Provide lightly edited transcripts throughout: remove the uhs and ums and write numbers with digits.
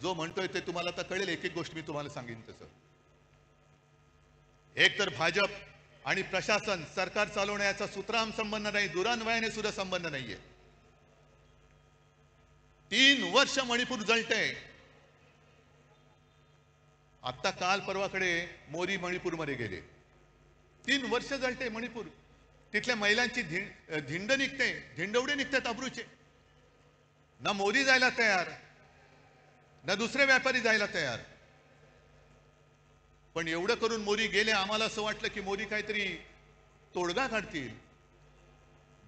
जो म्हणतोय ते तुम्हाला आता कळेल. एक एक गोष्ट मी तुम्हाला सांगेन तसं. एक तर भाजप आणि प्रशासन सरकार चालवण्याचा सुतराम संबंध नाही, दुरान्वयाने सुद्धा संबंध नाहीये. 3 वर्ष मणिपूर जळतंय. आता काल परवाकडे मोदी मणिपूरमध्ये गेले. 3 वर्ष जळते मणिपूर. तिथल्या महिलांची धिंड निघते, धिंडवडे निघतात अब्रूचे. ना मोदी जायला तयार, ना दुसरे व्यापारी जायला तयार. पण एवढं करून मोदी गेले. आम्हाला असं वाटलं की मोदी काहीतरी तोडगा काढतील,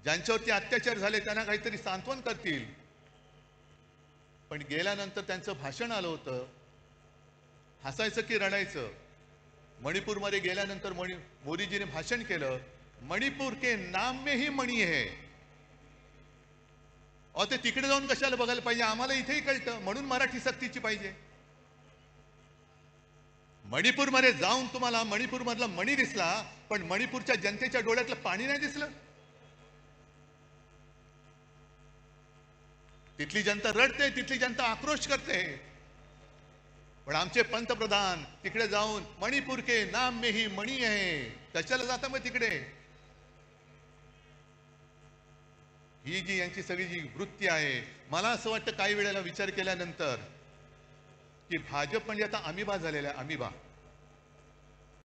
ज्यांच्यावरती अत्याचार झाले त्यांना काहीतरी सांत्वन करतील. पण गेल्यानंतर त्यांचं भाषण आलं होतं. हसायचं की रडायचं. मणिपूरमध्ये गेल्यानंतर मोदीजीने भाषण केलं, मणिपूर के नाम में ही मणी है. ते तिकडे जाऊन कशाला बघायला पाहिजे, आम्हाला इथेही कळतं. म्हणून मराठी सक्तीची पाहिजे. मणिपूरमध्ये जाऊन तुम्हाला मणिपूरमधला मणी दिसला, पण मणिपूरच्या जनतेच्या डोळ्यातलं पाणी नाही दिसलं. तिथली जनता रडते, तिथली जनता आक्रोश करते. पण आमचे पंतप्रधान तिकडे जाऊन मणिपूर के नाम में ही मणी है, कशाला जाता मग तिकडे. ही जी यांची सगळी जी वृत्ती आहे, मला असं वाटतं काही वेळेला विचार केल्यानंतर की भाजप म्हणजे आता अमिबा झालेला आहे. अमिबा